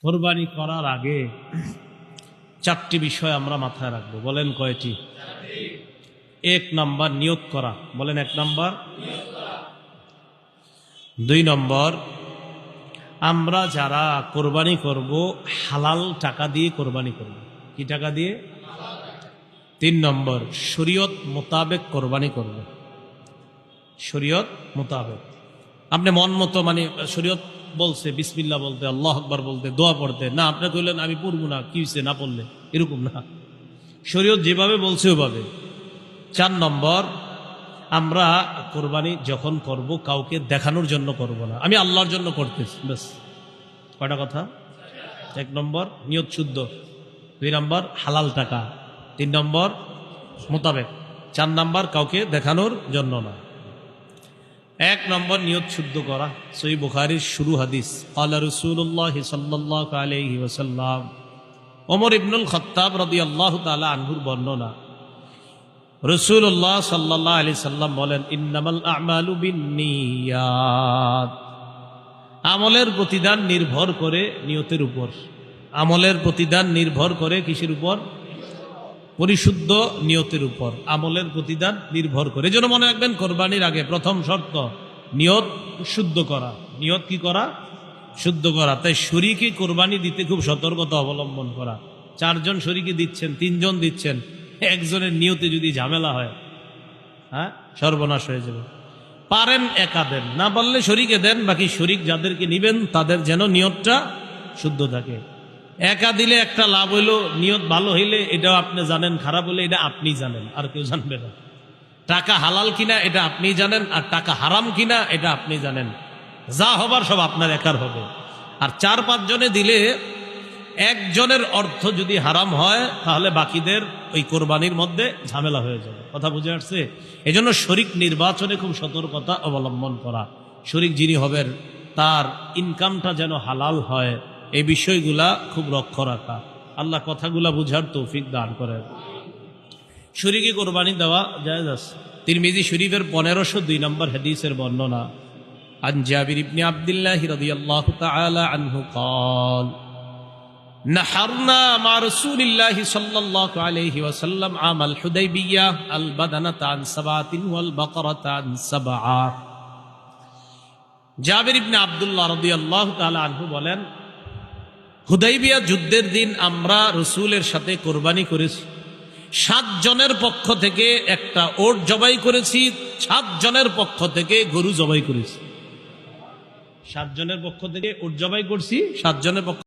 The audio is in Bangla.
কোরবানি করার আগে চারটি বিষয় আমরা মাথায় রাখবো। বলেন কয়টি? এক নাম্বার নিয়ত করা। বলেন এক নাম্বার। দুই নম্বর, আমরা যারা কোরবানি করব হালাল টাকা দিয়ে কোরবানি করব। কি টাকা দিয়ে? তিন নম্বর, শরীয়ত মোতাবেক কোরবানি করব। শরীয়ত মোতাবেক, আপনি মন মতো, মানে শরীয়ত বলছে বিসমিল্লাহ বলতে, আল্লাহ আকবার বলতে, দোয়া পড়তে, না আপনি কইলেন আমি পড়বো না, কি হয়েছে না পড়লে, এরকম না। শরীয়ত যেভাবে বলছে ওভাবে। চার নম্বর, আমরা কোরবানি যখন করব কাউকে দেখানোর জন্য করব না, আমি আল্লাহর জন্য করতেছি, ব্যাস। কয়টা কথা? এক নম্বর নিয়ত শুদ্ধ, দুই নম্বর হালাল টাকা, তিন নম্বর মোতাবেক, চার নম্বর কাউকে দেখানোর জন্য না। এক নম্বর নিয়ত শুদ্ধ করা। সহিহ বুখারীর শুরু হাদিস, ক্বালা রাসূলুল্লাহ সাল্লাল্লাহু আলাইহি ওয়াসাল্লাম, ওমর ইবনুল খাত্তাব রাদিয়াল্লাহু তাআলা আনহুর বর্ণনা, রাসূলুল্লাহ সাল্লাল্লাহু আলাইহি সাল্লাম বলেন, ইন্নামাল আ'মালু বিন্নিয়াত, আমলের প্রতিদান নির্ভর করে নিয়তের উপর। আমলের প্রতিদান নির্ভর করে কিসের উপর? পরিশুদ্ধ নিয়তের উপর আমলের প্রতিদান নির্ভর করে। এজন্য মনে রাখবেন, কোরবানির আগে প্রথম শর্ত নিয়ত শুদ্ধ করা। নিয়ত কি করা? শুদ্ধ করা। তাই শরীকে কোরবানি দিতে খুব সতর্কতা অবলম্বন করা। চারজন শরীকে দিচ্ছেন, তিনজন দিচ্ছেন, একজনের নিয়তে যদি ঝামেলা হয়, হ্যাঁ, সর্বনাশ হয়ে যাবে। পারেন একা দেন, না পারলে শরীকে দেন, বাকি শরীক যাদেরকে নিবেন তাদের যেন নিয়তটা শুদ্ধ থাকে। একা দিলে একটা লাভ হইলো, নিয়ত ভালো হইলে এটাও আপনি জানেন, খারাপ হইলে এটা আপনি জানেন, আর কেউ জানবে না। টাকা হালাল কিনা এটা আপনি জানেন, আর টাকা হারাম কিনা এটা আপনি জানেন। যা হবার সব আপনার একার হবে। আর চার পাঁচ জনে দিলে একজনের অর্থ যদি হারাম হয় তাহলে বাকিদের ওই কোরবানির মধ্যে ঝামেলা হয়ে যাবে। কথা বুঝে আসছে? এজন্য শরীক নির্বাচনে খুব সতর্কতা অবলম্বন করা। শরীক যিনি হবেন তার ইনকামটা যেন হালাল হয়, এই বিষয়গুলা খুব লক্ষ্য রাখা। আল্লাহ কথাগুলা বুঝার তৌফিক দান করেন। শরীকে কোরবানি দেওয়া জায়েজ আছে। তিরমিজি শরীফের 1502 নম্বর হাদিসের বর্ণনা, আন জাবির ইবনে আব্দুল্লাহ রাদিয়াল্লাহু তাআলা আনহু قال نحرنا مع رسول الله صلى الله عليه وسلم عام الحديبية البدنة عن 7 والبقرة عن 7। জাবির ইবনে আব্দুল্লাহ রাদিয়াল্লাহু তাআলা আনহু বলেন, হুদাইবিয়া যুদ্ধের দিন আমরা রাসূলের সাথে কোরবানি করেছি। 7 জনের পক্ষ থেকে একটা ওট জবাই করেছি, 7 জনের পক্ষ থেকে গরু জবাই করেছি। 7 জনের পক্ষ থেকে ওট জবাই করছি, 7 জনের পক্ষ